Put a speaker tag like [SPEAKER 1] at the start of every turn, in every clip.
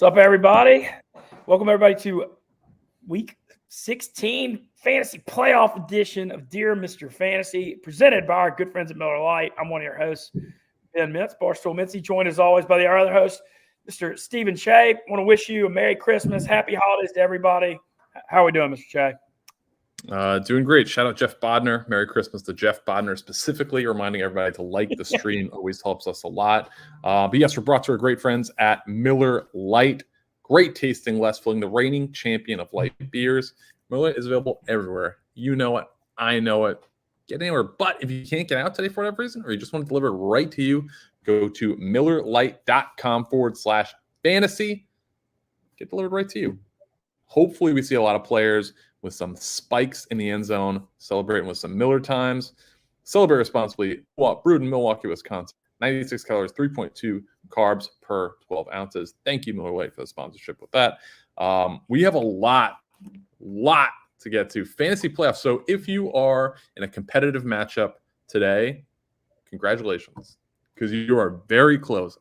[SPEAKER 1] What's up, everybody? Welcome, everybody, to Week 16 Fantasy Playoff Edition of Dear Mr. Fantasy, presented by our good friends at Miller Lite. I'm one of your hosts, Ben Mintz, Barstool Mintzy, joined as always by our other host, Mr. Stephen Shea. I want to wish you a Merry Christmas, Happy Holidays to everybody. How are we doing, Mr. Shea?
[SPEAKER 2] Doing great. Shout out Jeff Bodner. Merry Christmas to Jeff Bodner specifically, reminding everybody to like the stream. Always helps us a lot. But yes, we're brought to our great friends at Miller Lite. Great tasting, less filling, the reigning champion of light beers. Miller Lite is available everywhere. You know it. I know it. Get anywhere. But if you can't get out today for whatever reason, or you just want to deliver it right to you, go to millerlite.com/fantasy. Get delivered right to you. Hopefully we see a lot of players with some spikes in the end zone, celebrating with some Miller times. Celebrate responsibly. Brewed in Milwaukee, Wisconsin. 96 calories, 3.2 carbs per 12 ounces. Thank you, Miller Lite, for the sponsorship with that. We have a lot to get to. Fantasy playoffs. So if you are in a competitive matchup today, congratulations, because you are very close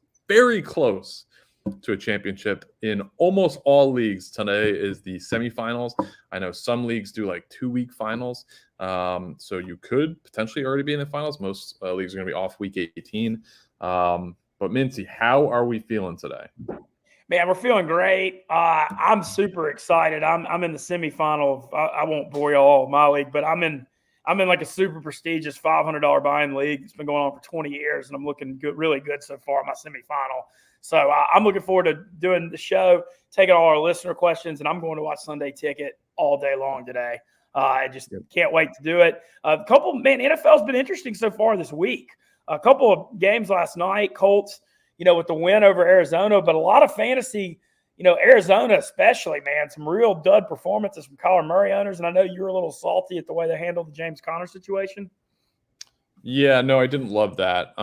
[SPEAKER 2] to a championship in almost all leagues. Today is the semifinals. I know some leagues do like 2-week finals. So you could potentially already be in the finals. Most leagues are going to be off week 18. But Mincy, how are we feeling today?
[SPEAKER 1] Man, we're feeling great. I'm super excited. I'm in the semifinal. I won't bore you all my league, but I'm in like a super prestigious $500 buy-in league. It's been going on for 20 years, and I'm looking good, really good so far in my semifinal. So I'm looking forward to doing the show, taking all our listener questions, and I'm going to watch Sunday Ticket all day long today. I just can't wait to do it. NFL's been interesting so far this week. A couple of games last night, Colts, with the win over Arizona, but a lot of fantasy, Arizona especially, man, some real dud performances from Kyler Murray owners, and I know you were a little salty at the way they handled the James Conner situation.
[SPEAKER 2] Yeah, no, I didn't love that.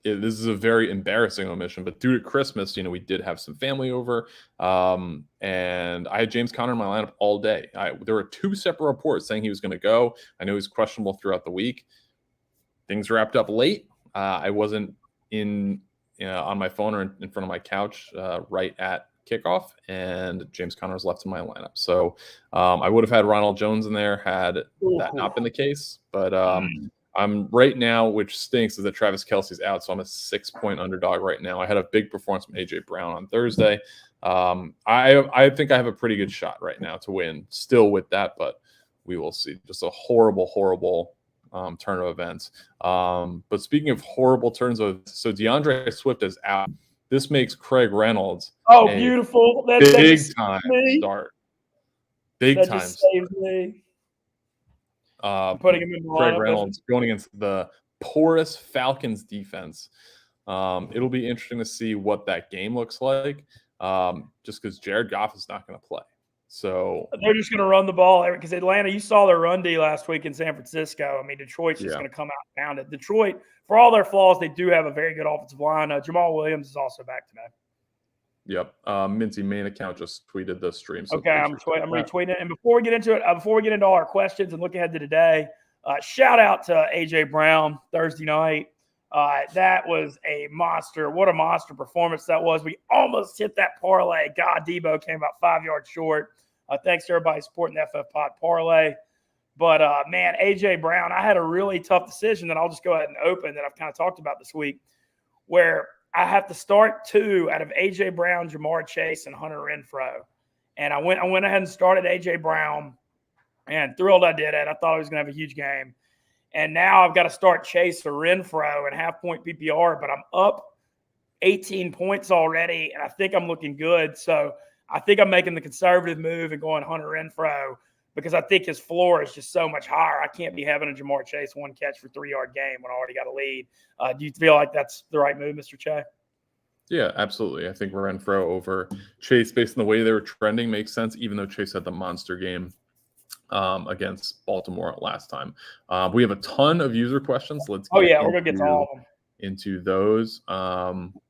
[SPEAKER 2] This is a very embarrassing omission, but due to Christmas, we did have some family over, and I had James Conner in my lineup all day. There were 2 separate reports saying he was going to go. I know he's questionable throughout the week. Things wrapped up late. I wasn't on my phone or in front of my couch right at kickoff, and James Conner was left in my lineup. So I would have had Ronald Jones in there had that not been the case, but I'm right now, which stinks, is that Travis Kelce's out, so I'm a 6-point underdog right now. I had a big performance from A.J. Brown on Thursday. I think I have a pretty good shot right now to win still with that, but we will see. Just a horrible turn of events. But speaking of horrible turns of events, so DeAndre Swift is out. This makes Craig Reynolds
[SPEAKER 1] beautiful.
[SPEAKER 2] Big time start.
[SPEAKER 1] Big time. Saves me.
[SPEAKER 2] Putting him in Craig Reynolds going against the porous Falcons defense. It'll be interesting to see what that game looks like, just because Jared Goff is not going to play. So
[SPEAKER 1] they're just going to run the ball because Atlanta, you saw their run D last week in San Francisco. I mean, Detroit's just going to come out and pound it. Detroit, for all their flaws, they do have a very good offensive line. Jamal Williams is also back today.
[SPEAKER 2] Yep. Mincy main account just tweeted the stream. So
[SPEAKER 1] okay, I'm retweeting it. And before we get into it, before we get into all our questions and look ahead to today, shout out to A.J. Brown Thursday night. That was a monster. What a monster performance that was. We almost hit that parlay. God, Debo came about 5 yards short. Thanks to everybody supporting the FF Pod parlay. But, man, A.J. Brown, I had a really tough decision that I'll just go ahead and open that I've kind of talked about this week, where I have to start 2 out of A.J. Brown, Jamar Chase, and Hunter Renfrow. And I went ahead and started A.J. Brown, and thrilled I did it. I thought he was going to have a huge game. And now I've got to start Chase or Renfrow and half-point PPR, but I'm up 18 points already, and I think I'm looking good. So I think I'm making the conservative move and going Hunter Renfrow because I think his floor is just so much higher. I can't be having a Jamar Chase 1 catch for 3-yard game when I already got a lead. Do you feel like that's the right move, Mr. Che?
[SPEAKER 2] Yeah, absolutely. I think Renfrow over Chase, based on the way they were trending, makes sense, even though Chase had the monster game against Baltimore last time. We have a ton of user questions. We're gonna get to all of them. Into those.
[SPEAKER 1] Do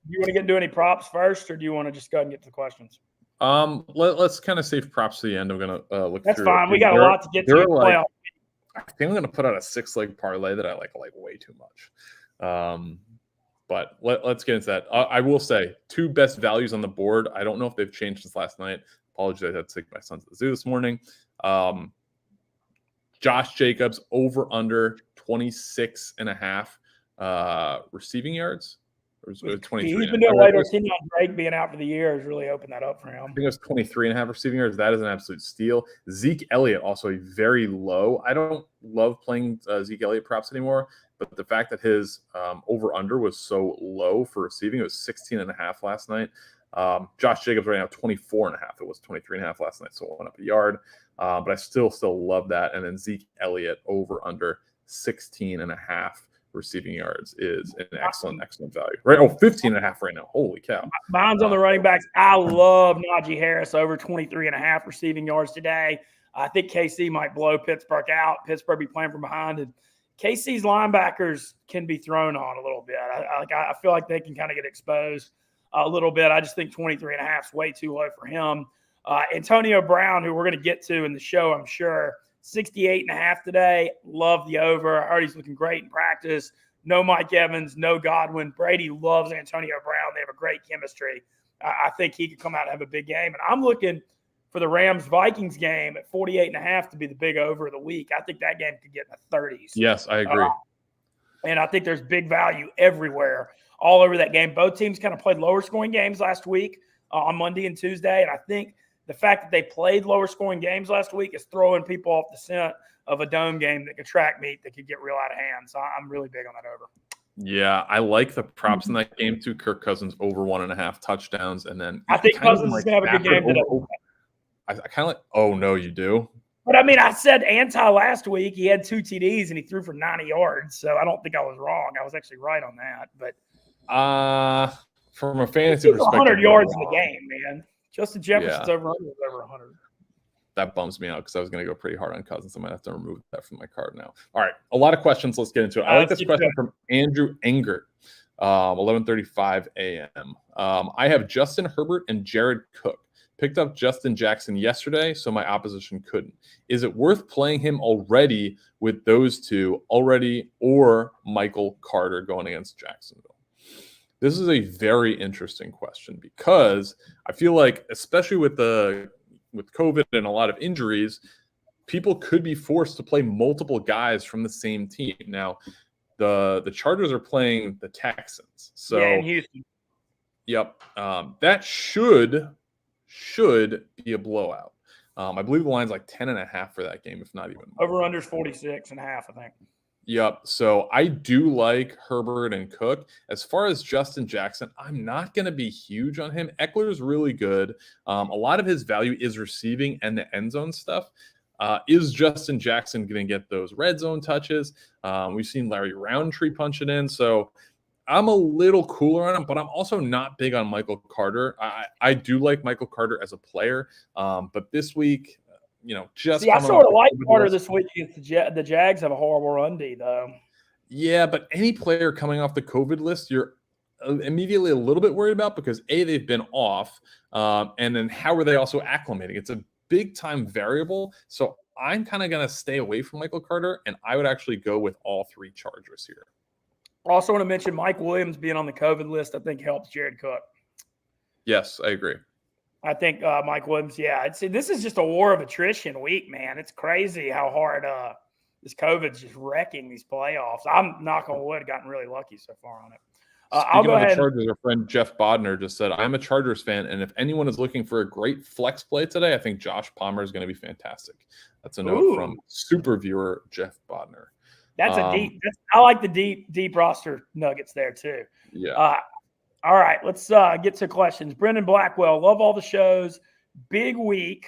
[SPEAKER 1] you want to get into any props first, or do you want to just go ahead and get to the questions?
[SPEAKER 2] Let's kind of save props to the end. I'm gonna look.
[SPEAKER 1] That's through fine. We got a lot to get to.
[SPEAKER 2] I think I'm gonna put out a 6-leg parlay that I like way too much. But let's get into that. I will say 2 best values on the board. I don't know if they've changed since last night. Apologies, I had to take my son to the zoo this morning. Josh Jacobs over under 26.5 receiving yards. Or 23.
[SPEAKER 1] He's been doing way worse. Drake being out for the year has really opened that up for him.
[SPEAKER 2] I think it was 23.5 receiving yards. That is an absolute steal. Zeke Elliott also a very low. I don't love playing Zeke Elliott props anymore, but the fact that his over-under was so low for receiving, it was 16.5 last night. Josh Jacobs right now 24.5. It was 23.5 last night, so it went up a yard. But I still love that. And then Zeke Elliott over-under 16.5 receiving yards is an excellent value. Right? 15.5 right now. Holy cow.
[SPEAKER 1] Mine's on the running backs. I love Najee Harris over 23.5 receiving yards today. I think KC might blow Pittsburgh out. Pittsburgh be playing from behind. And KC's linebackers can be thrown on a little bit. I feel like they can kind of get exposed a little bit. I just think 23.5 is way too low for him. Antonio Brown, who we're going to get to in the show, I'm sure, 68.5 today. Love the over. I heard he's looking great in practice. No Mike Evans, no Godwin. Brady loves Antonio Brown. They have a great chemistry. I think he could come out and have a big game. And I'm looking for the Rams-Vikings game at 48.5 to be the big over of the week. I think that game could get in the 30s.
[SPEAKER 2] Yes, I agree.
[SPEAKER 1] And I think there's big value everywhere, all over that game. Both teams kind of played lower-scoring games last week on Monday and Tuesday. And I think the fact that they played lower-scoring games last week is throwing people off the scent of a dome game that could track meet that could get real out of hand. So I'm really big on that over.
[SPEAKER 2] Yeah, I like the props in that game too. Kirk Cousins over 1.5 touchdowns, and then
[SPEAKER 1] I think Cousins is going to have a good game today.
[SPEAKER 2] I kind of like. Oh no, you do.
[SPEAKER 1] But I mean, I said anti last week. He had 2 TDs and he threw for 90 yards. So I don't think I was wrong. I was actually right on that. But
[SPEAKER 2] from a fantasy perspective,
[SPEAKER 1] 100 yards in the game, man. Justin Jefferson's over 100.
[SPEAKER 2] That bums me out because I was going to go pretty hard on Cousins. I might have to remove that from my card now. All right, a lot of questions. Let's get into it. I like this question from Andrew Engert, 11:35 a.m. I have Justin Herbert and Jared Cook. Picked up Justin Jackson yesterday, so my opposition couldn't. Is it worth playing him already with those two already, or Michael Carter going against Jacksonville? This is a very interesting question because I feel like, especially with COVID and a lot of injuries, people could be forced to play multiple guys from the same team. Now, the Chargers are playing the Texans, so
[SPEAKER 1] in Houston.
[SPEAKER 2] Yep, that should be a blowout. I believe the line's like 10.5 for that game, if not even more.
[SPEAKER 1] Over under 46.5, I think.
[SPEAKER 2] Yep. So I do like Herbert and Cook. As far as Justin Jackson, I'm not going to be huge on him. Eckler's really good. A lot of his value is receiving and the end zone stuff. Is Justin Jackson going to get those red zone touches? We've seen Larry Roundtree punch it in. So I'm a little cooler on him, but I'm also not big on Michael Carter. I do like Michael Carter as a player. But this week, I
[SPEAKER 1] sort of like Carter this week against the Jags. Have a horrible run D, though.
[SPEAKER 2] Yeah, but any player coming off the COVID list, you're immediately a little bit worried about because A, they've been off, and then how are they also acclimating? It's a big-time variable. So I'm kind of going to stay away from Michael Carter, and I would actually go with all 3 Chargers here.
[SPEAKER 1] Also want to mention Mike Williams being on the COVID list, I think helps Jared Cook.
[SPEAKER 2] Yes, I agree.
[SPEAKER 1] I think Mike Williams, this is just a war of attrition week, man. It's crazy how hard this COVID's just wrecking these playoffs. I'm, knock on wood, gotten really lucky so far on it.
[SPEAKER 2] I'll go ahead. Chargers, our friend Jeff Bodner just said, I'm a Chargers fan, and if anyone is looking for a great flex play today, I think Josh Palmer is going to be fantastic. That's a note from super viewer Jeff Bodner.
[SPEAKER 1] That's I like the deep roster nuggets there too.
[SPEAKER 2] Yeah.
[SPEAKER 1] All right, let's get to questions. Brendan Blackwell, love all the shows. Big week,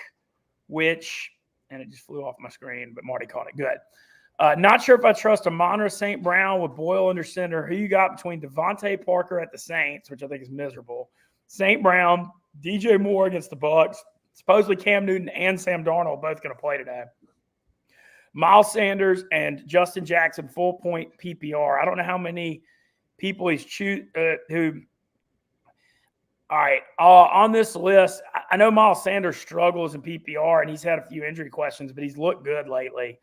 [SPEAKER 1] and it just flew off my screen, but Marty caught it. Good. Not sure if I trust Amon St. Brown with Boyle under center. Who you got between Devontae Parker at the Saints, which I think is miserable, St. Brown, DJ Moore against the Bucs, supposedly Cam Newton and Sam Darnold both going to play today. Miles Sanders and Justin Jackson, full point PPR. I don't know how many people he's who. All right, on this list, I know Miles Sanders struggles in PPR, and he's had a few injury questions, but he's looked good lately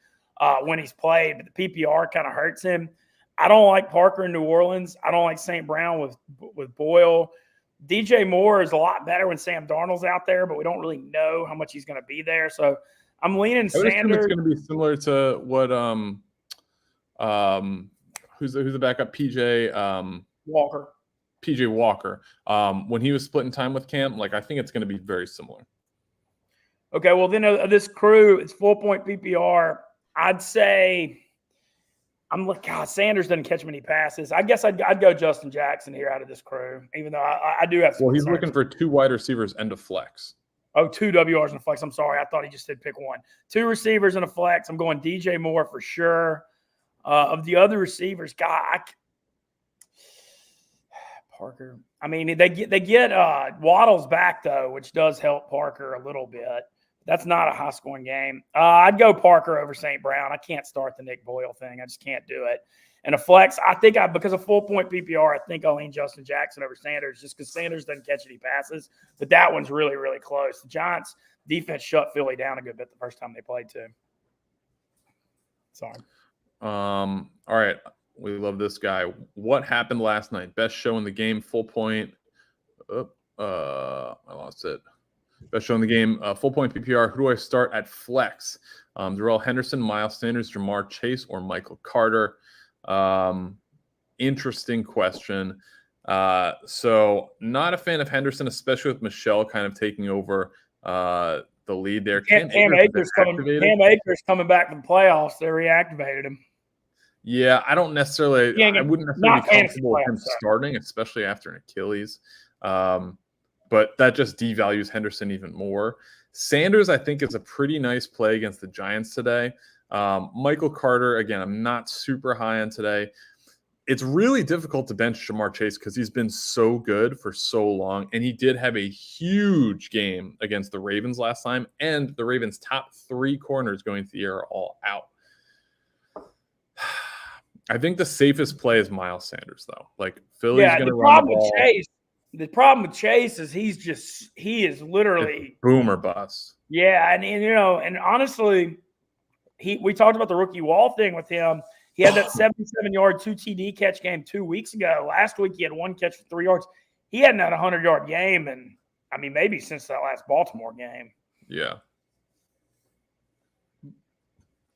[SPEAKER 1] when he's played. But the PPR kind of hurts him. I don't like Parker in New Orleans. I don't like St. Brown with Boyle. DJ Moore is a lot better when Sam Darnold's out there, but we don't really know how much he's going to be there. So I'm leaning Sanders.
[SPEAKER 2] It's going to be similar to what who's the backup? PJ
[SPEAKER 1] Walker.
[SPEAKER 2] PJ Walker. When he was splitting time with Cam, like I think it's going to be very similar.
[SPEAKER 1] Okay, well then this crew, it's full point PPR. I'd say Sanders doesn't catch many passes. I guess I'd go Justin Jackson here out of this crew, even though I do have some
[SPEAKER 2] Well, he's
[SPEAKER 1] concerns.
[SPEAKER 2] looking for 2 wide receivers and a flex.
[SPEAKER 1] Oh, 2 WRs and a flex. I'm sorry. I thought he just said pick one. 2 receivers and a flex. I'm going DJ Moore for sure. Of the other receivers, Parker. I mean, they get Waddle's back, though, which does help Parker a little bit. That's not a high-scoring game. I'd go Parker over St. Brown. I can't start the Nick Boyle thing. I just can't do it. And a flex, I think because of full-point PPR, I think I'll lean Justin Jackson over Sanders just because Sanders doesn't catch any passes. But that one's really, really close. The Giants' defense shut Philly down a good bit the first time they played, too. Sorry.
[SPEAKER 2] All right. We love this guy. What happened last night? Best show in the game, full point. I lost it. Best show in the game, full point PPR. Who do I start at flex? Darrell Henderson, Miles Sanders, Jamar Chase, or Michael Carter? Interesting question. So not a fan of Henderson, especially with Michelle kind of taking over the lead there.
[SPEAKER 1] Cam Akers coming back from the playoffs. They reactivated him.
[SPEAKER 2] Yeah, I wouldn't necessarily be comfortable with him starting, especially after an Achilles. But that just devalues Henderson even more. Sanders, I think, is a pretty nice play against the Giants today. Michael Carter, again, I'm not super high on today. It's really difficult to bench Jamar Chase because he's been so good for so long. And he did have a huge game against the Ravens last time. And the Ravens' top 3 corners going into the year are all out. I think the safest play is Miles Sanders, though. Like, Philly's going to run the ball.
[SPEAKER 1] The problem with Chase is he is literally
[SPEAKER 2] boomer bust.
[SPEAKER 1] Yeah, and honestly, we talked about the rookie wall thing with him. He had that 77-yard 2 TD catch game 2 weeks ago. Last week he had 1 catch for 3 yards. He hadn't had a 100-yard game, and I mean maybe since that last Baltimore game.
[SPEAKER 2] Yeah.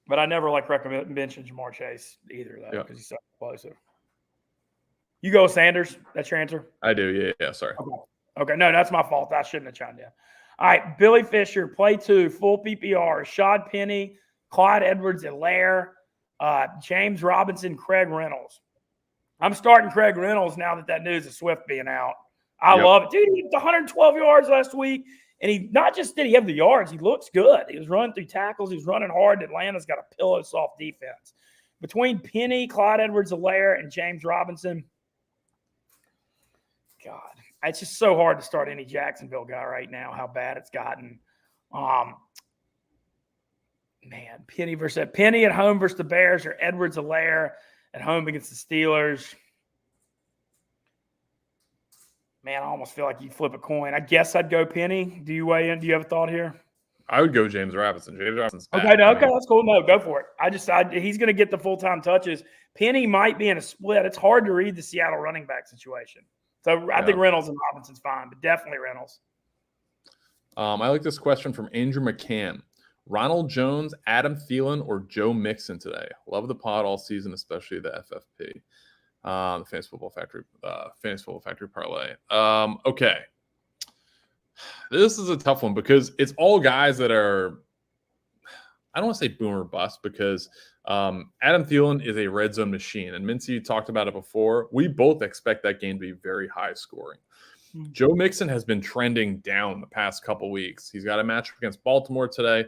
[SPEAKER 1] But I never recommend benching Jamar Chase either, though, because he's so explosive. You go with Sanders? That's your answer?
[SPEAKER 2] I do, yeah. Sorry.
[SPEAKER 1] Okay, no, that's my fault. I shouldn't have chimed in. All right, Billy Fisher, play 2, full PPR. Rashad Penny, Clyde Edwards-Helaire, James Robinson, Craig Reynolds. I'm starting Craig Reynolds now that news of Swift being out. I love it. Dude, he had 112 yards last week. And he not just did he have the yards, he looks good. He was running through tackles. He was running hard. Atlanta's got a pillow-soft defense. Between Penny, Clyde Edwards-Helaire, and James Robinson, God, it's just so hard to start any Jacksonville guy right now, how bad it's gotten. Penny at home versus the Bears, or Edwards-Helaire at home against the Steelers. Man, I almost feel like you flip a coin. I guess I'd go Penny. Do you weigh in? Do you have a thought here?
[SPEAKER 2] I would go James Robinson. James Robinson's back.
[SPEAKER 1] Okay, that's cool. No, go for it. He's going to get the full-time touches. Penny might be in a split. It's hard to read the Seattle running back situation. So I think Reynolds and Robinson's fine, but definitely Reynolds.
[SPEAKER 2] I like this question from Andrew McCann. Ronald Jones, Adam Thielen, or Joe Mixon today? Love the pod all season, especially the FFP. The Fantasy Football Factory parlay. Okay. This is a tough one because it's all guys that are, I don't want to say boomer bust because Adam Thielen is a red zone machine. And Mincy, you talked about it before. We both expect that game to be very high scoring. Mm-hmm. Joe Mixon has been trending down the past couple weeks. He's got a matchup against Baltimore today.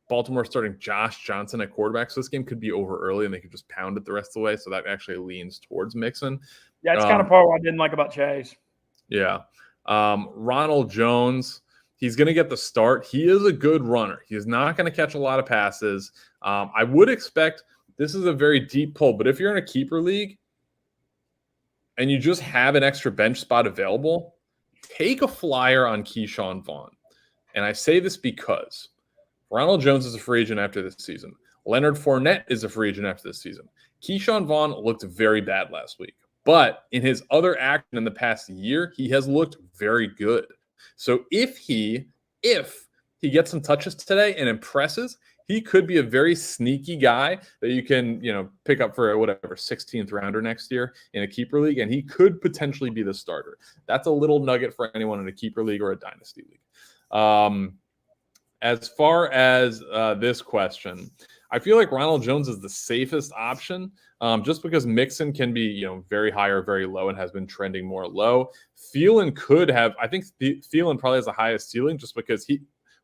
[SPEAKER 2] Baltimore starting Josh Johnson at quarterback, so this game could be over early and they could just pound it the rest of the way, so that actually leans towards Mixon.
[SPEAKER 1] Yeah, it's kind of part what I didn't like about Chase.
[SPEAKER 2] Yeah. Ronald Jones, he's going to get the start. He is a good runner. He's not going to catch a lot of passes. I would expect this is a very deep pull, but if you're in a keeper league and you just have an extra bench spot available, take a flyer on Keyshawn Vaughn. And I say this because Ronald Jones is a free agent after this season. Leonard Fournette is a free agent after this season. Keyshawn Vaughn looked very bad last week, but in his other action in the past year, he has looked very good. So if he gets some touches today and impresses, he could be a very sneaky guy that you can, pick up for whatever 16th rounder next year in a keeper league, and he could potentially be the starter. That's a little nugget for anyone in a keeper league or a dynasty league. As far as this question, I feel like Ronald Jones is the safest option, just because Mixon can be, very high or very low and has been trending more low. Thielen could have, I think Thielen probably has the highest ceiling just because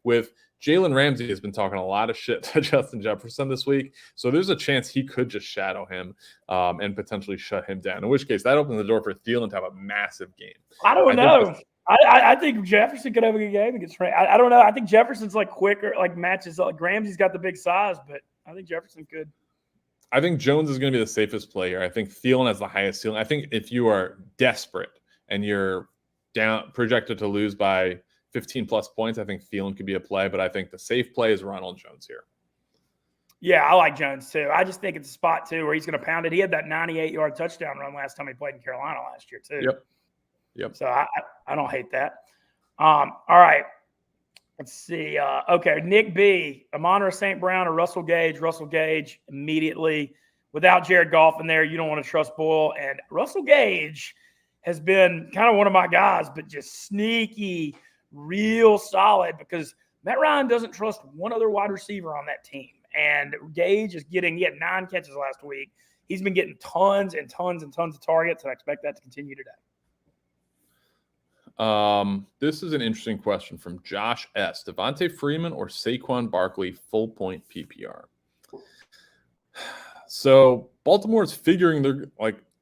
[SPEAKER 2] with Jalen Ramsey has been talking a lot of shit to Justin Jefferson this week. So there's a chance he could just shadow him and potentially shut him down, in which case that opens the door for Thielen to have a massive game.
[SPEAKER 1] I don't know. I think Jefferson could have a good game against Ramsey. I don't know. I think Jefferson's quicker, matches. Ramsey's got the big size, but I think Jefferson could.
[SPEAKER 2] I think Jones is going to be the safest player. I think Thielen has the highest ceiling. I think if you are desperate and you're projected to lose by 15 plus points, I think Thielen could be a play, but I think the safe play is Ronald Jones here.
[SPEAKER 1] Yeah, I like Jones too. I just think it's a spot too where he's going to pound it. He had that 98-yard touchdown run last time he played in Carolina last year too.
[SPEAKER 2] Yep.
[SPEAKER 1] So I don't hate that. All right. Let's see. Okay, Nick B, Amon-Ra St. Brown or Russell Gage? Russell Gage immediately. Without Jared Goff in there, you don't want to trust Bull. And Russell Gage has been kind of one of my guys, but just sneaky, real solid because Matt Ryan doesn't trust one other wide receiver on that team. And Gage is he had 9 catches last week. He's been getting tons and tons and tons of targets, and I expect that to continue today.
[SPEAKER 2] This is an interesting question from Josh S. Devonte Freeman or Saquon Barkley full point PPR? So Baltimore's figuring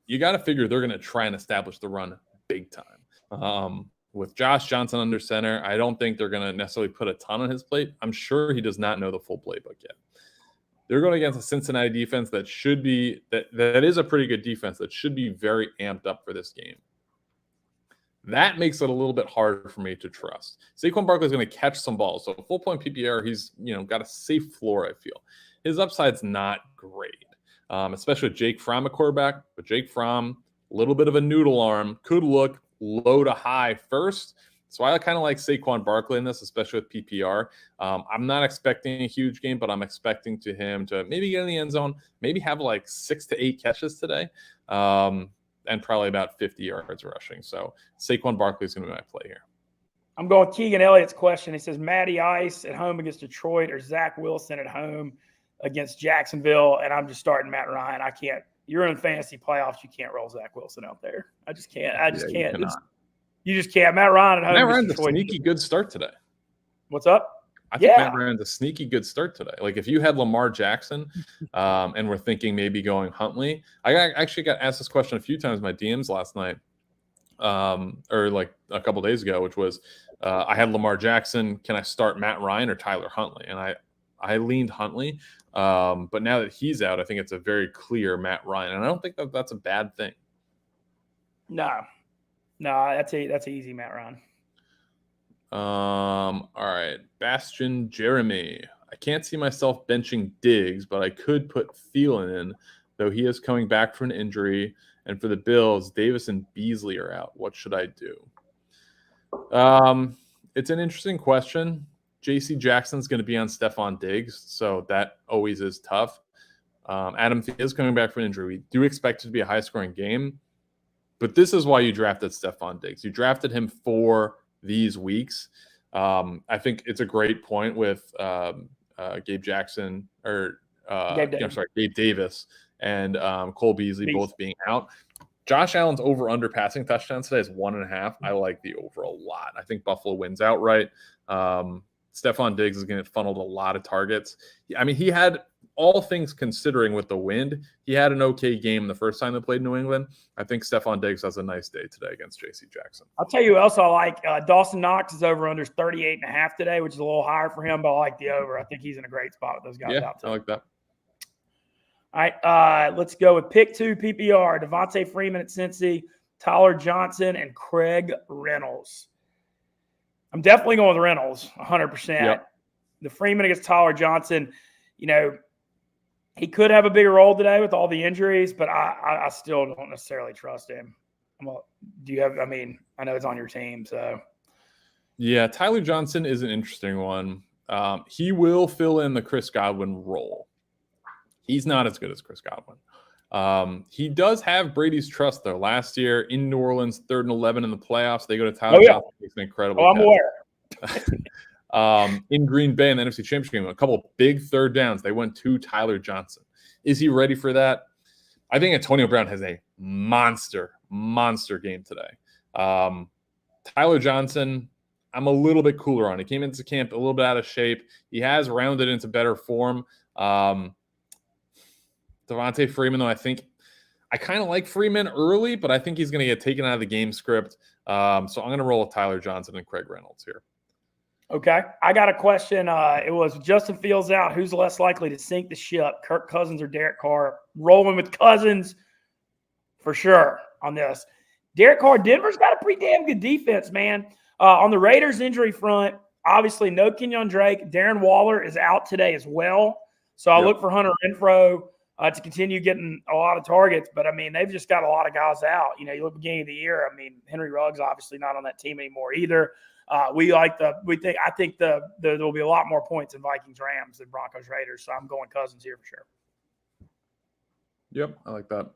[SPEAKER 2] you got to figure they're going to try and establish the run big time. With Josh Johnson under center, I don't think they're going to necessarily put a ton on his plate. I'm sure he does not know the full playbook yet. They're going against a Cincinnati defense that should be that is a pretty good defense that should be very amped up for this game. That makes it a little bit harder for me to trust. Saquon Barkley is going to catch some balls. So full point PPR, he's got a safe floor, I feel. His upside's not great, especially with Jake Fromm, a quarterback. But Jake Fromm, a little bit of a noodle arm, could look low to high first. So I kind of like Saquon Barkley in this, especially with PPR. I'm not expecting a huge game, but I'm expecting him to maybe get in the end zone, maybe have 6 to 8 catches today. And probably about 50 yards rushing. So Saquon Barkley is going to be my play here.
[SPEAKER 1] I'm going with Keegan Elliott's question. He says, Matty Ice at home against Detroit or Zach Wilson at home against Jacksonville. And I'm just starting Matt Ryan. I can't. You're in fantasy playoffs. You can't roll Zach Wilson out there. I just can't. Can't. You just can't. Matt Ryan at home.
[SPEAKER 2] Matt Ryan's a sneaky good start today.
[SPEAKER 1] What's up?
[SPEAKER 2] I think Matt Ryan's a sneaky good start today. If you had Lamar Jackson and we're thinking maybe going Huntley, I actually got asked this question a few times in my DMs last night or a couple days ago, which was I had Lamar Jackson. Can I start Matt Ryan or Tyler Huntley? And I leaned Huntley. But now that he's out, I think it's a very clear Matt Ryan. And I don't think that's a bad thing.
[SPEAKER 1] No, that's an easy Matt Ryan.
[SPEAKER 2] All right. Bastion Jeremy. I can't see myself benching Diggs, but I could put Thielen in, though he is coming back from an injury. And for the Bills, Davis and Beasley are out. What should I do? It's an interesting question. J.C. Jackson's going to be on Stephon Diggs, so that always is tough. Adam Thielen is coming back from an injury. We do expect it to be a high-scoring game, but this is why you drafted Stephon Diggs. You drafted him for these weeks. I think it's a great point with Gabe Jackson or Gabe Davis and Cole Beasley both being out. Josh Allen's over-under passing touchdowns today is 1.5. I like the over a lot. I think Buffalo wins outright. Stephon Diggs is going to get funneled a lot of targets. I mean, he had, all things considering with the wind, he had an okay game the first time they played New England. I think Stephon Diggs has a nice day today against J.C. Jackson.
[SPEAKER 1] I'll tell you who else I like. Dawson Knox is over-under 38.5 today, which is a little higher for him, but I like the over. I think he's in a great spot with those guys out there.
[SPEAKER 2] I like that.
[SPEAKER 1] All right, let's go with pick 2 PPR. Devonte Freeman at Cincy, Tyler Johnson, and Craig Reynolds. I'm definitely going with Reynolds, 100%. Yep. The Freeman against Tyler Johnson, He could have a bigger role today with all the injuries, but I still don't necessarily trust him. Do you have? I mean, I know it's on your team, so
[SPEAKER 2] yeah. Tyler Johnson is an interesting one. He will fill in the Chris Godwin role. He's not as good as Chris Godwin. He does have Brady's trust, though. Last year in New Orleans, 3rd and 11 in the playoffs. They go to Tyler Johnson. Makes an incredible
[SPEAKER 1] I'm aware.
[SPEAKER 2] In Green Bay in the NFC Championship game, a couple of big 3rd downs. They went to Tyler Johnson. Is he ready for that? I think Antonio Brown has a monster game today. Tyler Johnson, I'm a little bit cooler on. He came into camp a little bit out of shape. He has rounded into better form. Devonte Freeman, though, I kind of like Freeman early, but I think he's going to get taken out of the game script. So I'm going to roll with Tyler Johnson and Craig Reynolds here.
[SPEAKER 1] Okay. I got a question. It was Justin Fields out. Who's less likely to sink the ship, Kirk Cousins or Derek Carr? Rolling with Cousins for sure on this. Derek Carr, Denver's got a pretty damn good defense, man. On the Raiders injury front, obviously no Kenyon Drake. Darren Waller is out today as well. So I look for Hunter Renfrow to continue getting a lot of targets. But, I mean, they've just got a lot of guys out. You know, you look at the beginning of the year, I mean, Henry Ruggs obviously not on that team anymore either. I think there will be a lot more points in Vikings Rams than Broncos Raiders. So I'm going Cousins here for sure.
[SPEAKER 2] Yep, I like that.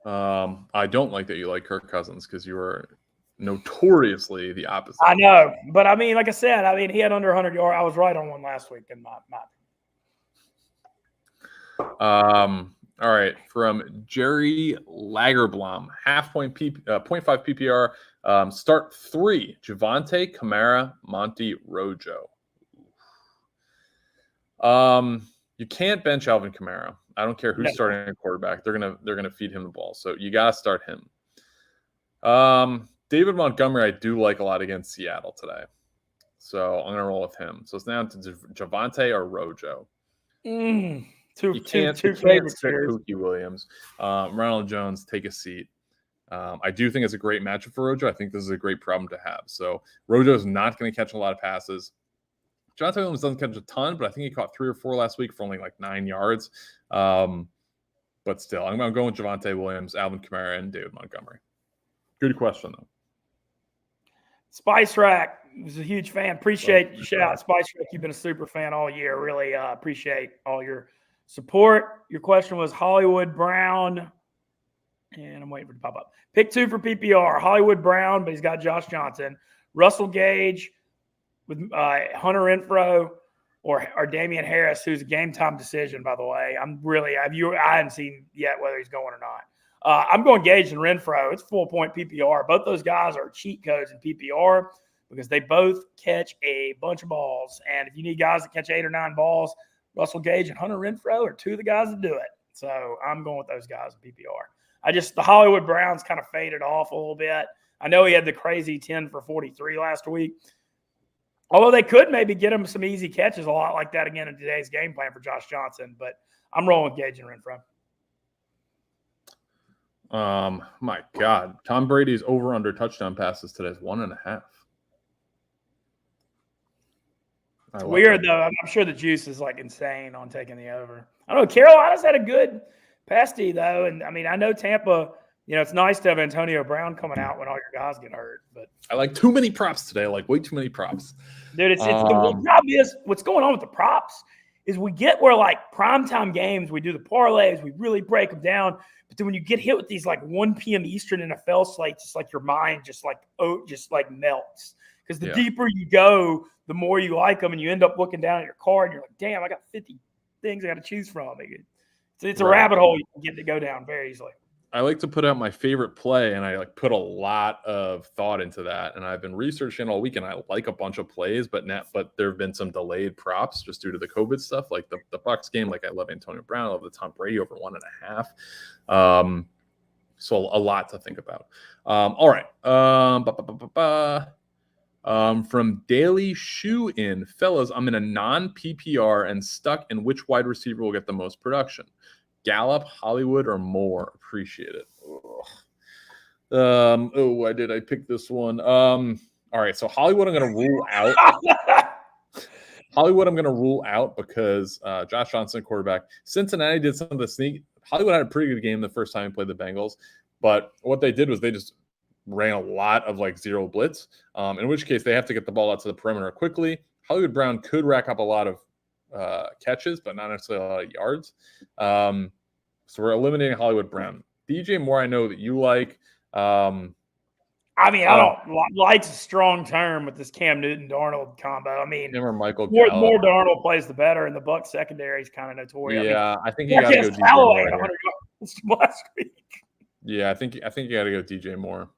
[SPEAKER 2] I don't like that you like Kirk Cousins because you are notoriously the opposite.
[SPEAKER 1] I know, but I mean, like I said, he had under 100 yards. I was right on one last week in my
[SPEAKER 2] all right, from Jerry Lagerblom, 0.5 PPR. Start 3: Javonte, Kamara, Monty, Rojo. You can't bench Alvin Kamara. I don't care who's starting a quarterback. They're gonna feed him the ball, so you gotta start him. David Montgomery, I do like a lot against Seattle today, so I'm gonna roll with him. So it's now to Javonte or Rojo.
[SPEAKER 1] Two
[SPEAKER 2] favorites here. Pookie Williams, Ronald Jones, take a seat. I do think it's a great matchup for Rojo. I think this is a great problem to have. So Rojo is not going to catch a lot of passes. Jonathan Williams doesn't catch a ton, but I think he caught 3 or 4 last week for only like 9 yards. But still, I'm going to go with Javonte Williams, Alvin Kamara, and David Montgomery. Good question, though.
[SPEAKER 1] Spice Rack was a huge fan. Appreciate the shout. Spice Rack, you've been a super fan all year. Really appreciate all your support. Your question was Hollywood Brown, and I'm waiting for it to pop up. Pick 2 for PPR. Hollywood Brown, but he's got Josh Johnson. Russell Gage with Hunter Renfrow or Damian Harris, who's a game-time decision, by the way. I haven't seen yet whether he's going or not. I'm going Gage and Renfrow. It's full-point PPR. Both those guys are cheat codes in PPR because they both catch a bunch of balls. And if you need guys that catch 8 or 9 balls, Russell Gage and Hunter Renfrow are 2 of the guys that do it. So I'm going with those guys in PPR. The Hollywood Browns kind of faded off a little bit. I know he had the crazy 10 for 43 last week. Although they could maybe get him some easy catches a lot like that again in today's game plan for Josh Johnson. But I'm rolling with Gage and Renfrow.
[SPEAKER 2] My God. Tom Brady's over-under touchdown passes today is 1.5.
[SPEAKER 1] It's weird, though. I'm sure the juice is like insane on taking the over. I don't know. Carolina's had a good pass D, though. And, I know Tampa, it's nice to have Antonio Brown coming out when all your guys get hurt. But
[SPEAKER 2] I like too many props today. I like way too many props.
[SPEAKER 1] Dude, the problem is what's going on with the props is we get where, like, primetime games, we do the parlays, we really break them down. But then when you get hit with these, like, 1 p.m. Eastern NFL slates, it's like your mind just melts. Because the deeper you go, the more you like them, and you end up looking down at your card, and you're like, damn, I got 50 things I got to choose from. It's a rabbit hole you can get to go down very easily.
[SPEAKER 2] I like to put out my favorite play, and I put a lot of thought into that. And I've been researching all week, and I like a bunch of plays, but there have been some delayed props just due to the COVID stuff, like the Bucks game. Like, I love Antonio Brown, I love the Tom Brady over 1.5. So a lot to think about. All right. From Daily Shoe In, fellas, I'm in a non-PPR and stuck in which wide receiver will get the most production. Gallup, Hollywood, or Moore? Appreciate it. Why did I pick this one? All right, so Hollywood I'm going to rule out. Hollywood, I'm going to rule out because Josh Johnson, quarterback. Cincinnati did some of the sneak. Hollywood had a pretty good game the first time he played the Bengals, but what they did was they just ran a lot of like zero blitz, in which case they have to get the ball out to the perimeter quickly. Hollywood Brown could rack up a lot of catches, but not necessarily a lot of yards. So we're eliminating Hollywood Brown. DJ Moore, I know that you like.
[SPEAKER 1] I mean, I don't like's a strong term with this Cam Newton-Darnold combo. I mean,
[SPEAKER 2] him or Michael
[SPEAKER 1] more
[SPEAKER 2] Gallup.
[SPEAKER 1] Darnold plays the better, and the Bucs secondary is kind of notorious.
[SPEAKER 2] Yeah,
[SPEAKER 1] I
[SPEAKER 2] think you got to go DJ Moore here.
[SPEAKER 1] Last week.
[SPEAKER 2] Yeah, I think you got to go DJ Moore.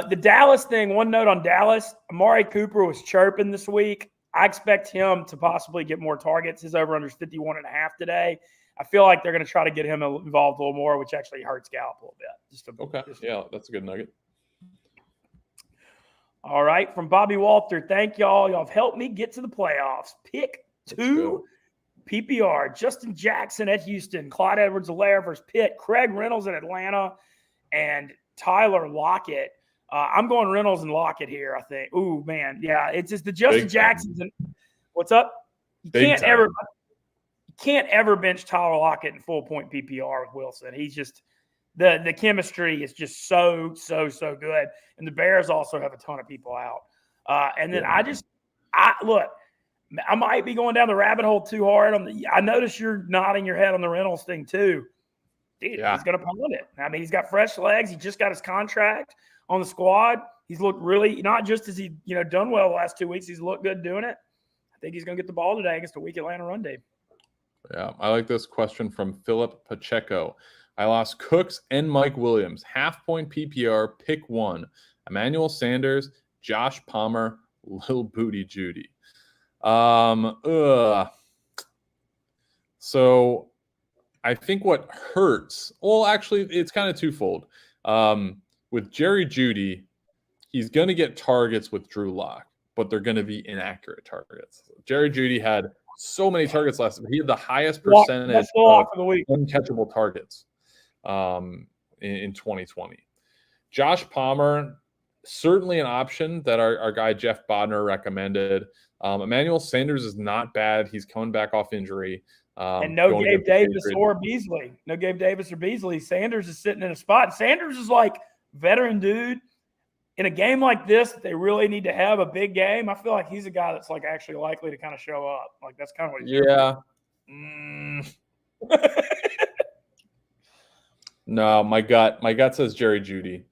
[SPEAKER 1] The Dallas thing, one note on Dallas, Amari Cooper was chirping this week. I expect him to possibly get more targets. His over-under is 51.5 today. I feel like they're going to try to get him involved a little more, which actually hurts Gallup a little bit.
[SPEAKER 2] Yeah, that's a good nugget.
[SPEAKER 1] All right, from Bobby Walter, thank y'all. Y'all have helped me get to the playoffs. Pick 2 PPR. Justin Jackson at Houston, Clyde Edwards-Helaire versus Pitt, Craig Reynolds at Atlanta, and Tyler Lockett. I'm going Reynolds and Lockett here, I think. Ooh, man. Yeah, it's just the Justin Jacksons. What's up? You can't ever bench Tyler Lockett in full point PPR with Wilson. He's just the chemistry is just so good. And the Bears also have a ton of people out. And then I look, I might be going down the rabbit hole too hard. I notice you're nodding your head on the Reynolds thing too. Dude, he's going to pound it. I mean, he's got fresh legs. He just got his contract on the squad. He's looked really, not just as he done well the last 2 weeks, he's looked good doing it. I think he's going to get the ball today against a weak Atlanta run day.
[SPEAKER 2] Yeah, I like this question from Philip Pacheco. I lost Cooks and Mike Williams. Half-point PPR, pick 1. Emmanuel Sanders, Josh Palmer, Lil Booty Judy. So I think what hurts, well, actually, it's kind of twofold. With Jerry Jeudy, he's going to get targets with Drew Lock, but they're going to be inaccurate targets. Jerry Jeudy had so many targets last week. He had the highest percentage of uncatchable targets in 2020. Josh Palmer, certainly an option that our guy Jeff Bodner recommended. Emmanuel Sanders is not bad. He's coming back off injury.
[SPEAKER 1] And no Gabe Davis or Beasley. No Gabe Davis or Beasley. Sanders is sitting in a spot. Sanders is like veteran dude. In a game like this, they really need to have a big game. I feel like he's a guy that's like actually likely to kind of show up. Like that's kind of what he's
[SPEAKER 2] No, my gut says Jerry Jeudy.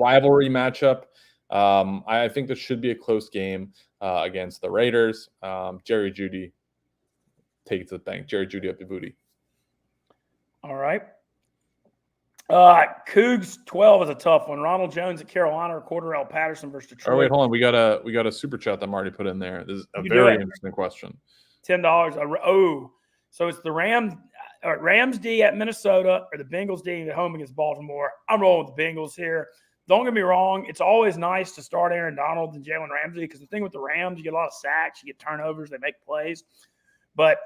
[SPEAKER 2] Rivalry matchup. I think this should be a close game against the Raiders. Jerry Jeudy, take it to the bank. Jerry Jeudy up the booty.
[SPEAKER 1] All right. Cougs 12 is a tough one. Ronald Jones at Carolina or Cordarrelle Patterson versus Detroit.
[SPEAKER 2] Oh, wait, hold on. We got a super chat that Marty put in there. This is a very interesting question.
[SPEAKER 1] $10. So it's the Rams D at Minnesota or the Bengals D at home against Baltimore. I'm rolling with the Bengals here. Don't get me wrong. It's always nice to start Aaron Donald and Jalen Ramsey because the thing with the Rams, you get a lot of sacks, you get turnovers, they make plays. But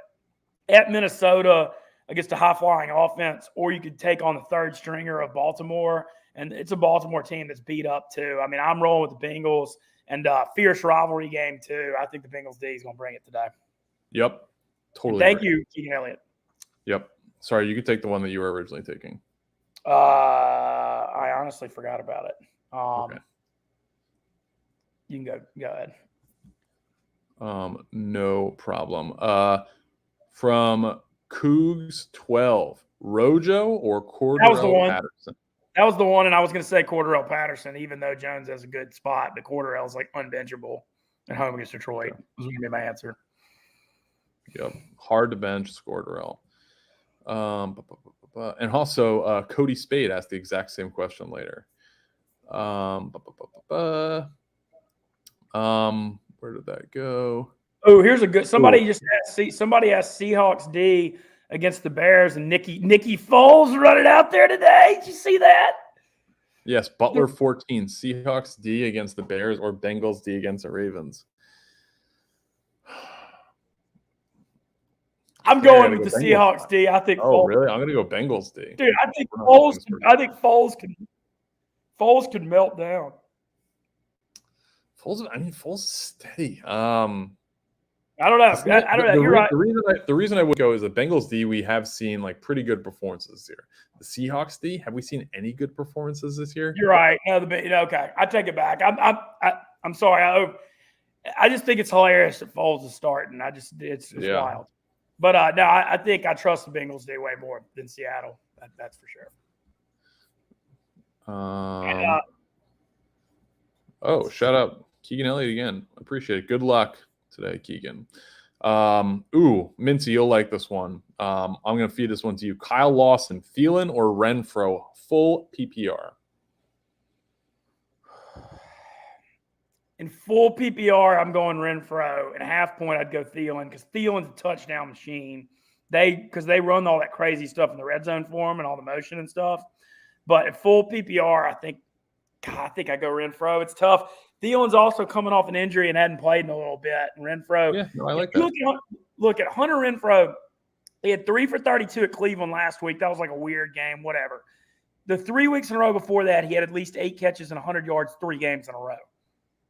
[SPEAKER 1] at Minnesota against a high-flying offense, or you could take on the third stringer of Baltimore, and it's a Baltimore team that's beat up too. I mean, I'm rolling with the Bengals, and fierce rivalry game too. I think the Bengals D is going to bring it today.
[SPEAKER 2] Yep, totally.
[SPEAKER 1] Thank you, Keegan Elliott.
[SPEAKER 2] Yep. Sorry, you could take the one that you were originally taking.
[SPEAKER 1] I honestly forgot about it.
[SPEAKER 2] Okay.
[SPEAKER 1] You can go ahead.
[SPEAKER 2] No problem. From Cougs 12, Rojo or Cordarrelle Patterson?
[SPEAKER 1] That was the one, and I was going to say Cordarrelle Patterson, even though Jones has a good spot, but Cordarrelle's like unbenchable at home against Detroit. Okay. Was going to be my answer.
[SPEAKER 2] Yep, hard to bench Cordarrelle. And also Cody Spade asked the exact same question later. Where did that go?
[SPEAKER 1] Oh, here's a good. Somebody asked Seahawks D against the Bears, and Nicky Foles running out there today. Did you see that?
[SPEAKER 2] Yes, Butler 14, Seahawks D against the Bears or Bengals D against the Ravens.
[SPEAKER 1] I'm going with the Seahawks D. I think.
[SPEAKER 2] Oh, really? I'm going to go Bengals D.
[SPEAKER 1] Dude, I think Foles could melt down.
[SPEAKER 2] Foles is steady.
[SPEAKER 1] I don't know. I don't know. You're right.
[SPEAKER 2] The reason I would go is the Bengals D. We have seen like pretty good performances this year. The Seahawks D. Have we seen any good performances this year?
[SPEAKER 1] You're right. No, okay. I take it back. I'm sorry. I just think it's hilarious that Foles is starting. It's wild. But no, I think I trust the Bengals D way more than Seattle. That's for sure.
[SPEAKER 2] Shout out Keegan Elliott again. Appreciate it. Good luck today, Keegan. Mincy, you'll like this one. I'm going to feed this one to you. Kyle Lawson, Thielen or Renfro, full PPR?
[SPEAKER 1] In full PPR, I'm going Renfro. And a half point, I'd go Thielen because Thielen's a touchdown machine. Because they run all that crazy stuff in the red zone for him and all the motion and stuff. But at full PPR, I think I go Renfro. It's tough. Thielen's also coming off an injury and hadn't played in a little bit. And Renfro,
[SPEAKER 2] I like that.
[SPEAKER 1] Look at Hunter Renfro. He had 3 for 32 at Cleveland last week. That was like a weird game, whatever. The 3 weeks in a row before that, he had at least 8 catches and 100 yards 3 games in a row.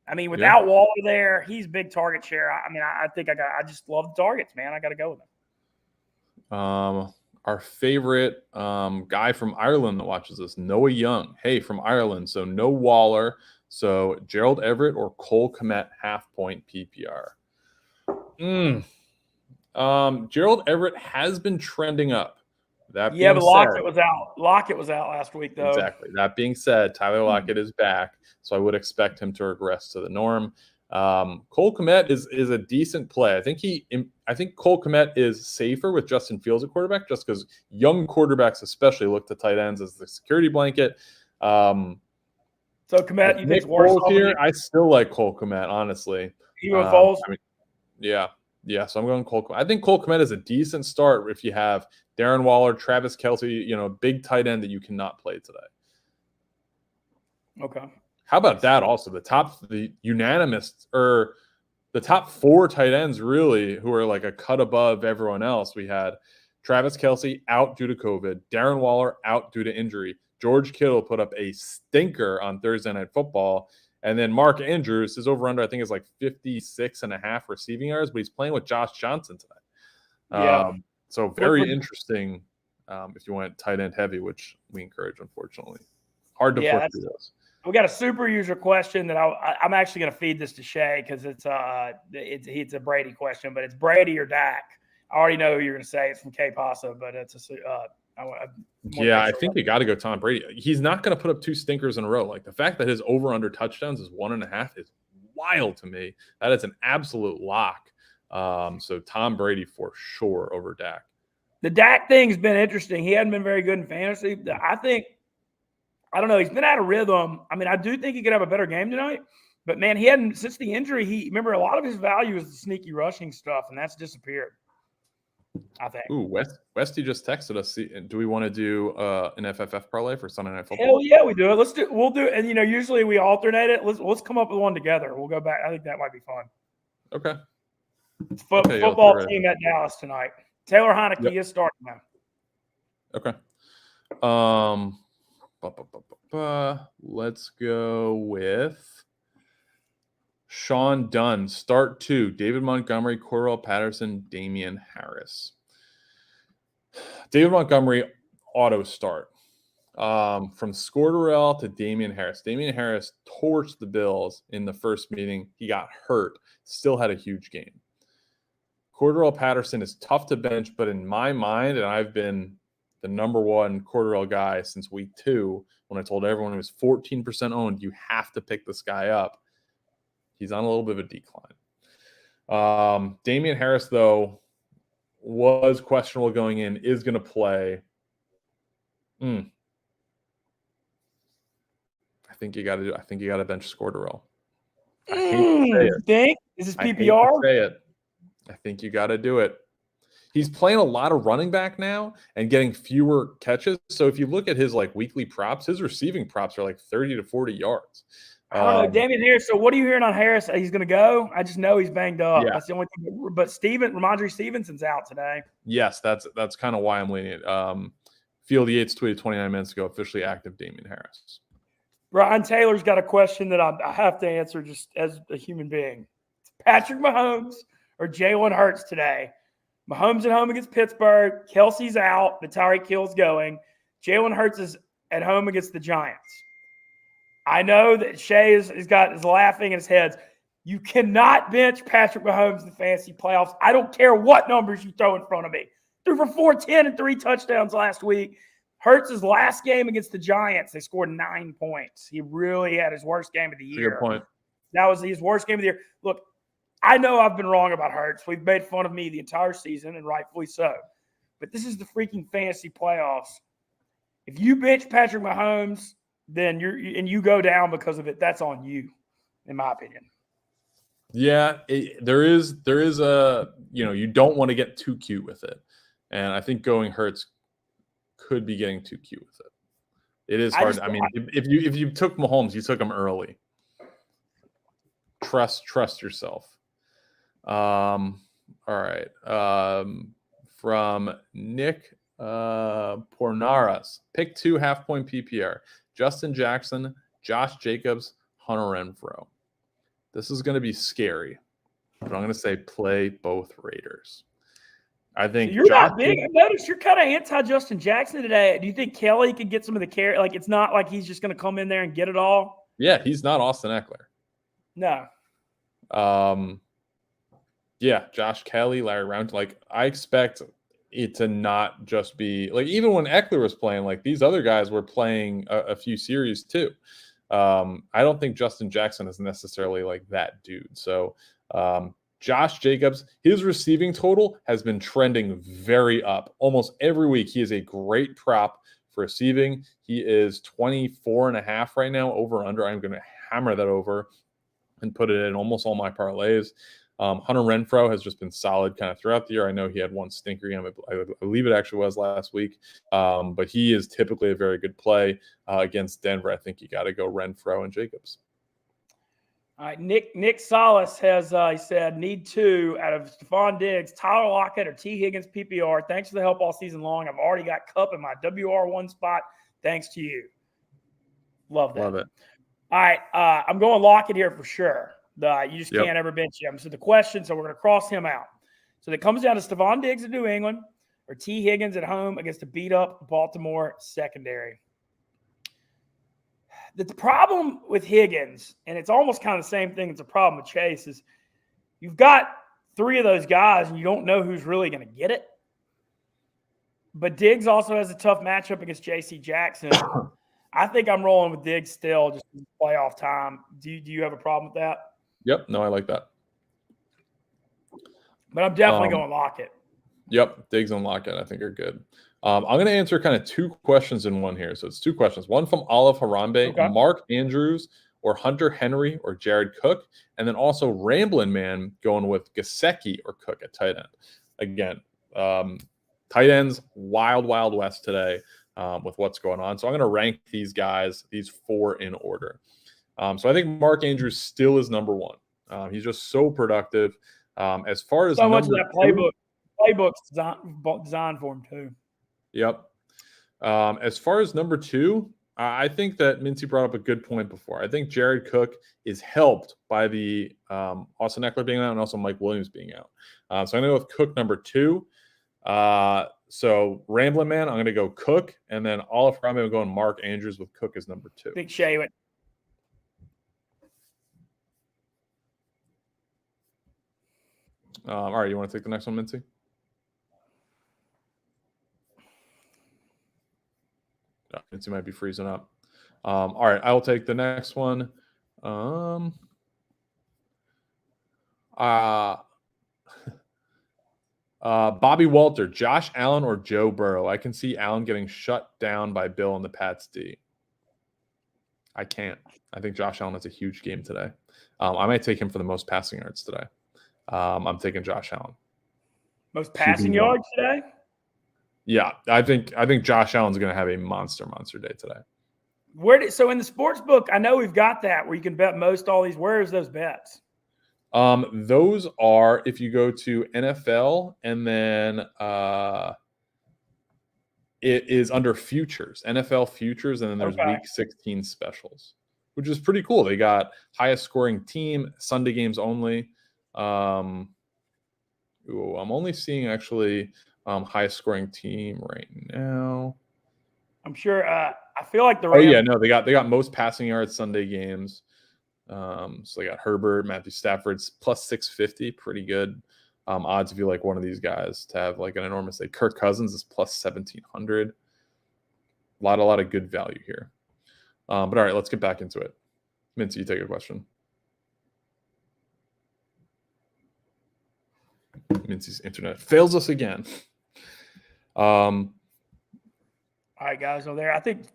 [SPEAKER 1] I mean, without Waller there, he's big target share. I think I just love the targets, man. I got to go with him.
[SPEAKER 2] Our favorite guy from Ireland that watches this, Noah Young. Hey, from Ireland. So no Waller. So Gerald Everett or Cole Komet half point PPR. Gerald Everett has been trending up.
[SPEAKER 1] But Lockett was out. Lockett was out last week, though.
[SPEAKER 2] Exactly. That being said, Tyler Lockett is back, so I would expect him to regress to the norm. Cole Komet is a decent play. I think Cole Komet is safer with Justin Fields at quarterback, just because young quarterbacks especially look to tight ends as the security blanket.
[SPEAKER 1] So Komet, you think worse
[SPEAKER 2] here? I still like Cole Komet, honestly.
[SPEAKER 1] Even with Foles?
[SPEAKER 2] Yeah. So I'm going Cole Komet. I think Cole Komet is a decent start if you have Darren Waller, Travis Kelce, big tight end that you cannot play today.
[SPEAKER 1] Okay.
[SPEAKER 2] How about that also? The top 4 tight ends really who are like a cut above everyone else. We had Travis Kelce out due to COVID, Darren Waller out due to injury. George Kittle put up a stinker on Thursday Night Football. And then Mark Andrews, his over-under, I think, is like 56.5 receiving yards, but he's playing with Josh Johnson today. So very interesting if you went tight end heavy, which we encourage, unfortunately. Hard to flip through those.
[SPEAKER 1] We got a super user question that I'm actually going to feed this to Shay because it's a Brady question, but it's Brady or Dak. I already know who you're going to say. It's from K Pasa, but it's
[SPEAKER 2] I think you got to go Tom Brady. He's not going to put up 2 stinkers in a row. Like the fact that his over/under touchdowns is 1.5 is wild to me. That is an absolute lock. So Tom Brady for sure over Dak.
[SPEAKER 1] The Dak thing's been interesting. He hadn't been very good in fantasy. I don't know. He's been out of rhythm. I mean, I do think he could have a better game tonight. But, man, he hadn't – since the injury, remember, a lot of his value is the sneaky rushing stuff, and that's disappeared, I think.
[SPEAKER 2] Westy just texted us. Do we want to do an FFF parlay for Sunday Night Football?
[SPEAKER 1] Hell yeah, we do it. We'll do it. And, usually we alternate it. Let's come up with one together. We'll go back. I think that might be fun.
[SPEAKER 2] Okay.
[SPEAKER 1] Football team at Dallas tonight. Taylor Heineke is starting now.
[SPEAKER 2] Okay. Let's go with Sean Dunn. Start 2. David Montgomery, Cordarrelle Patterson, Damian Harris. David Montgomery auto start. From Cordarrelle to Damian Harris. Damian Harris torched the Bills in the first meeting. He got hurt. Still had a huge game. Cordarrelle Patterson is tough to bench, but in my mind, and I've been the number 1 Cordarrelle guy since week 2, when I told everyone he was 14% owned, you have to pick this guy up. He's on a little bit of a decline. Damian Harris, though, was questionable going in, is going to play. I think you got to bench Cordarrelle. I hate to say it.
[SPEAKER 1] Think? Is this PPR?
[SPEAKER 2] I think you got to do it. He's playing a lot of running back now and getting fewer catches. So if you look at his weekly props, his receiving props are 30 to 40 yards.
[SPEAKER 1] I don't know, Damian Harris. So what are you hearing on Harris? He's going to go? I just know he's banged up. Yeah. That's the only thing. But Ramondre Stevenson's out today.
[SPEAKER 2] Yes, that's kind of why I'm leaning it. Field Yates tweeted 29 minutes ago, officially active Damian Harris.
[SPEAKER 1] Brian Taylor's got a question that I have to answer just as a human being. Patrick Mahomes or Jalen Hurts today. Mahomes at home against Pittsburgh. Kelsey's out. The Tyreek Hill's going. Jalen Hurts is at home against the Giants. I know that Shay is laughing in his head. You cannot bench Patrick Mahomes in the fantasy playoffs. I don't care what numbers you throw in front of me. Threw for 410 and 3 touchdowns last week. Hurts' last game against the Giants, they scored 9 points. He really had his worst game of the year.
[SPEAKER 2] Good point.
[SPEAKER 1] That was his worst game of the year. Look, I know I've been wrong about Hurts. We've made fun of me the entire season, and rightfully so. But this is the freaking fantasy playoffs. If you bench Patrick Mahomes, then you go down because of it. That's on you, in my opinion.
[SPEAKER 2] Yeah, there is a, you don't want to get too cute with it. And I think going Hurts could be getting too cute with it. It is hard. If you took Mahomes, you took him early. Trust yourself. All right. From Nick Pornaras, pick 2 half-point PPR. Justin Jackson, Josh Jacobs, Hunter Renfrow. This is going to be scary, but I'm going to say play both Raiders. I think
[SPEAKER 1] you're not big. I noticed you're kind of anti-Justin Jackson today. Do you think Kelly could get some of the carry? Like, it's not like he's just going to come in there and get it all.
[SPEAKER 2] Yeah, he's not Austin Eckler.
[SPEAKER 1] No.
[SPEAKER 2] Yeah, Josh Kelly, Larry Round. Like, I expect it to not just be like, even when Eckler was playing, like these other guys were playing a few series too. I don't think Justin Jackson is necessarily like that dude. So Josh Jacobs, his receiving total has been trending very up. Almost every week, he is a great prop for receiving. He is 24.5 right now, over under. I'm going to hammer that over and put it in almost all my parlays. Hunter Renfrow has just been solid kind of throughout the year. I know he had one stinker game. I believe it actually was last week. But he is typically a very good play against Denver. I think you got to go Renfrow and Jacobs.
[SPEAKER 1] All right, Nick Salas has he said need 2 out of Stephon Diggs, Tyler Lockett, or T. Higgins PPR. Thanks for the help all season long. I've already got Cup in my WR1 spot. Thanks to you. Love that.
[SPEAKER 2] Love it.
[SPEAKER 1] All right, I'm going Lockett here for sure. You just can't ever bench him. So the question, so we're going to cross him out. So it comes down to Stephon Diggs in New England or T. Higgins at home against a beat-up Baltimore secondary. The problem with Higgins, and it's almost kind of the same thing as a problem with Chase, is you've got 3 of those guys and you don't know who's really going to get it. But Diggs also has a tough matchup against J.C. Jackson. I think I'm rolling with Diggs still, just playoff time. Do you have a problem with that?
[SPEAKER 2] Yep. No, I like that.
[SPEAKER 1] But I'm definitely going Lockett.
[SPEAKER 2] Yep. Diggs and Lockett, I think, are good. I'm going to answer kind of 2 questions in one here. So it's 2 questions. One from Olive Harambe, okay. Mark Andrews or Hunter Henry or Jared Cook. And then also Ramblin' Man going with Gesicki or Cook at tight end. Again, tight ends, wild west today with what's going on. So I'm going to rank these guys, these 4 in order. So I think Mark Andrews still is number 1. He's just so productive. As far as
[SPEAKER 1] so much of that playbook's designed for him too.
[SPEAKER 2] Yep. As far as number 2, I think that Mincy brought up a good point before. I think Jared Cook is helped by the Austin Eckler being out and also Mike Williams being out. So I'm going to go with Cook number 2. So Ramblin' Man, I'm going to go Cook, and then Olive Harambe will go on Mark Andrews with Cook as number 2.
[SPEAKER 1] Big Shay went.
[SPEAKER 2] All right, you want to take the next one, Mincy? Yeah, Mincy might be freezing up. All right, I will take the next one. Bobby Walter, Josh Allen, or Joe Burrow. I can see Allen getting shut down by Bill and the Pats D. I can't. I think Josh Allen has a huge game today. I might take him for the most passing yards today. I'm taking Josh Allen.
[SPEAKER 1] Most passing yards today?
[SPEAKER 2] Yeah, I think Josh Allen's going to have a monster day today.
[SPEAKER 1] So in the sports book, I know we've got that where you can bet most all these. Where is those bets?
[SPEAKER 2] Those are if you go to NFL and then it is under futures, NFL futures, and then there's week 16 specials, which is pretty cool. They got highest scoring team, Sunday games only. Ooh, I'm only seeing actually highest scoring team right now.
[SPEAKER 1] I'm sure. I feel like the
[SPEAKER 2] Oh
[SPEAKER 1] Rams.
[SPEAKER 2] yeah, no, they got most passing yards Sunday games. So they got Herbert, Matthew Stafford's plus 650, pretty good odds if you like one of these guys to have like an enormous day. Kirk Cousins is plus 1700. A lot of good value here. But all right, let's get back into it. Mincy, you take a question. Mincy's internet fails us again.
[SPEAKER 1] All right, guys, over there. I think.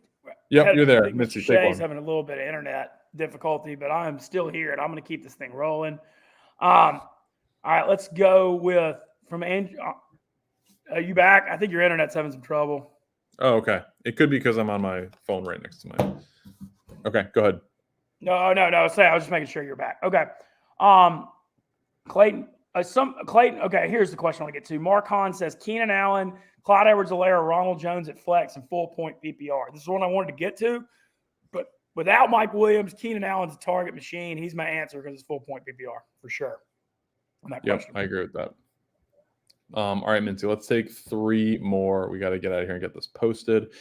[SPEAKER 2] Yep, you're there.
[SPEAKER 1] I think
[SPEAKER 2] Mincy,
[SPEAKER 1] Mr.
[SPEAKER 2] take
[SPEAKER 1] Shea's
[SPEAKER 2] one.
[SPEAKER 1] having a little bit of internet difficulty, but I'm still here, and I'm going to keep this thing rolling. All right, let's go with from Andrew. Are you back? I think your internet's having some trouble.
[SPEAKER 2] Oh, okay. It could be because I'm on my phone right next to mine. Okay, go ahead.
[SPEAKER 1] No. Say, I was just making sure you're back. Okay. Clayton. Clayton. Okay, here's the question I want to get to. Mark Hahn says Keenan Allen, Clyde Edwards-Helaire, Ronald Jones at flex and full point PPR. This is what I wanted to get to, but without Mike Williams, Keenan Allen's a target machine. He's my answer because it's full point PPR for sure.
[SPEAKER 2] Yep, I agree with that. All right, Minty, let's take 3 more. We got to get out of here and get this posted.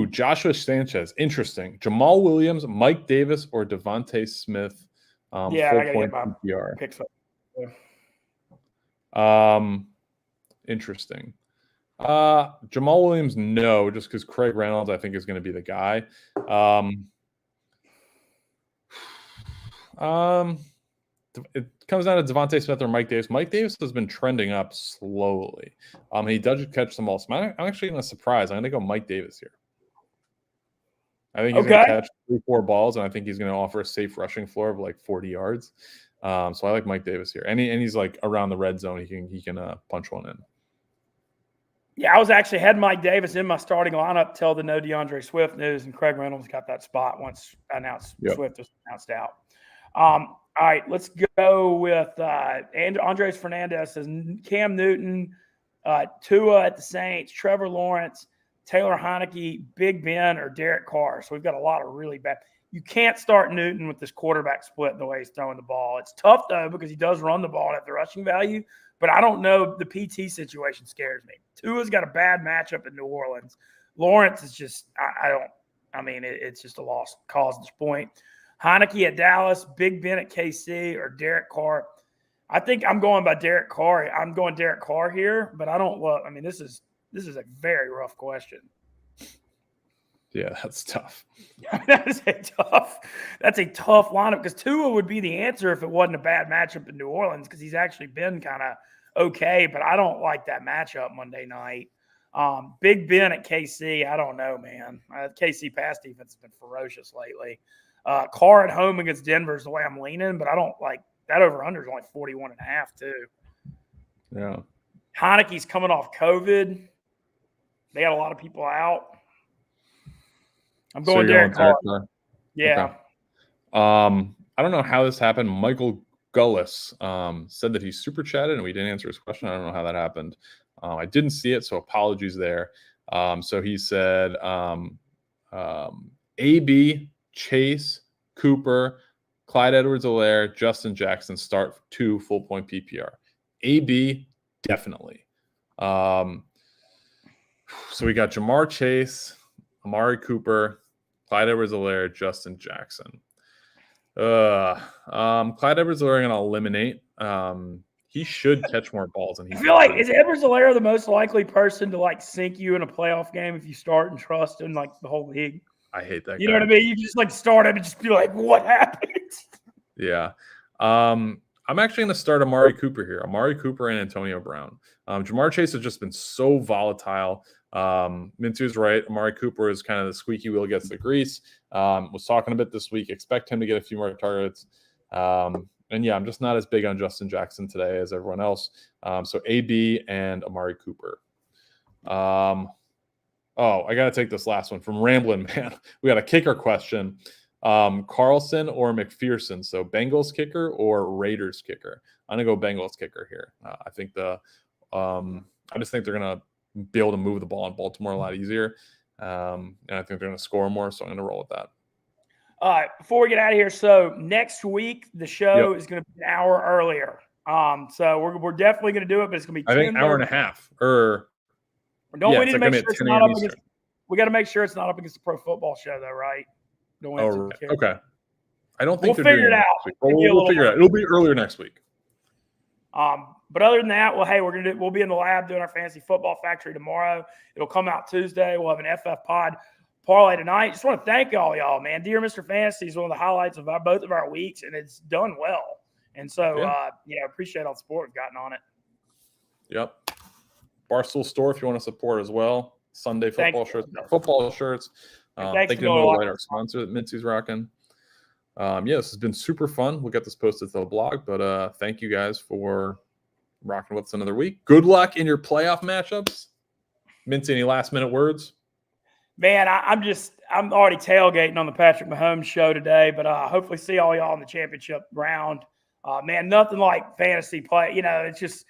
[SPEAKER 2] Joshua Sanchez, interesting. Jamal Williams, Mike Davis, or Devonte Smith.
[SPEAKER 1] Yeah, I got to get my
[SPEAKER 2] PPR.
[SPEAKER 1] picks up.
[SPEAKER 2] Interesting. Jamal Williams, no, just because Craig Reynolds, I think, is going to be the guy. It comes down to Devonte Smith or Mike Davis. Mike Davis has been trending up slowly. He does catch them all. So I'm actually going to surprise. I'm going to go Mike Davis here. I think he's going to catch 3-4 balls, and I think he's going to offer a safe rushing floor of like 40 yards. So I like Mike Davis here, and he's like around the red zone. He can punch one in.
[SPEAKER 1] Yeah, I was actually had Mike Davis in my starting lineup till the no DeAndre Swift news, and Craig Reynolds got that spot once Swift was announced out. All right, let's go with Andres Fernandez says Cam Newton, Tua at the Saints, Trevor Lawrence, Taylor Heineke, Big Ben, or Derek Carr. So we've got a lot of really bad. You can't start Newton with this quarterback split and the way he's throwing the ball. It's tough, though, because he does run the ball at the rushing value. But I don't know. The PT situation scares me. Tua's got a bad matchup in New Orleans. Lawrence is just it's just a lost cause at this point. Heineke at Dallas, Big Ben at KC, or Derek Carr. I think I'm going by Derek Carr. I'm going Derek Carr here, but I don't look. I mean, this is a very rough question.
[SPEAKER 2] Yeah, that's tough.
[SPEAKER 1] That's a tough lineup because Tua would be the answer if it wasn't a bad matchup in New Orleans because he's actually been kind of okay, but I don't like that matchup Monday night. Big Ben at KC, I don't know, man. KC pass defense has been ferocious lately. Carr at home against Denver is the way I'm leaning, but I don't like that over-under is only 41.5 too.
[SPEAKER 2] Yeah.
[SPEAKER 1] Heineke's coming off COVID. They got a lot of people out. I'm going Derek Carr. Yeah.
[SPEAKER 2] Okay. I don't know how this happened. Michael Gullis said that he super chatted and we didn't answer his question. I don't know how that happened. I didn't see it, so apologies there. So he said AB, Chase, Cooper, Clyde Edwards-Helaire, Justin Jackson start 2 full-point PPR. AB, definitely. So we got Jamar Chase, Amari Cooper, Clyde Edwards-Helaire, Justin Jackson. Clyde Edwards-Helaire going to eliminate. He should catch more balls. And
[SPEAKER 1] I feel like is Edwards-Helaire the most likely person to like sink you in a playoff game if you start and trust in like the whole league?
[SPEAKER 2] I hate that.
[SPEAKER 1] You know what I mean? You just like start him and just be like, what happened?
[SPEAKER 2] Yeah. I'm actually going to start Amari Cooper here. Amari Cooper and Antonio Brown. Jamar Chase has just been so volatile. Mintu's right. Amari Cooper is kind of the squeaky wheel gets the grease. Was talking a bit this week. Expect him to get a few more targets. And yeah, I'm just not as big on Justin Jackson today as everyone else. So AB and Amari Cooper. I got to take this last one from Ramblin' Man. We got a kicker question. Carlson or McPherson? So Bengals kicker or Raiders kicker? I'm going to go Bengals kicker here. I think I just think they're going to be able to move the ball in Baltimore a lot easier. And I think they're going to score more, so I'm going to roll with that.
[SPEAKER 1] All right, before we get out of here, so next week the show is going to be an hour earlier. So we're definitely going to do it, but it's going to be
[SPEAKER 2] I think hour and a half. Or
[SPEAKER 1] don't
[SPEAKER 2] yeah,
[SPEAKER 1] we need to make sure it's not up
[SPEAKER 2] Eastern.
[SPEAKER 1] against? We got to make sure it's not up against the Pro Football Show, though, right? Don't we have to
[SPEAKER 2] right. Okay. I don't think
[SPEAKER 1] we'll figure it out.
[SPEAKER 2] We'll figure it out. It'll be earlier next week.
[SPEAKER 1] But other than that, well, hey, we'll be in the lab doing our Fantasy Football Factory tomorrow. It'll come out Tuesday. We'll have an FF Pod parlay tonight. Just want to thank all y'all, man. Dear Mr. Fantasy is one of the highlights of both of our weeks, and it's done well. And so, appreciate all the support we've gotten on it.
[SPEAKER 2] Yep. Barstool Store, if you want to support as well. Sunday football shirts, football shirts. Thank you to Miller Lite, our sponsor that Mitzi's rocking. This has been super fun. We'll get this posted to the blog, but thank you guys for rocking with us another week. Good luck in your playoff matchups. Mincy, any last minute words?
[SPEAKER 1] Man, I'm already tailgating on the Patrick Mahomes show today, but hopefully see all y'all in the championship round. Man, nothing like fantasy play. It's just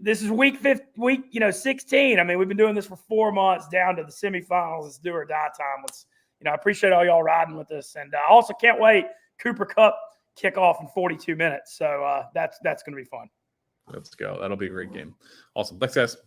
[SPEAKER 1] this is week 16. I mean, we've been doing this for 4 months down to the semifinals. It's do or die time. I appreciate all y'all riding with us, and I also can't wait. Cooper Cup kickoff in 42 minutes, so that's going to be fun.
[SPEAKER 2] Let's go. That'll be a great game. Awesome. Thanks, guys.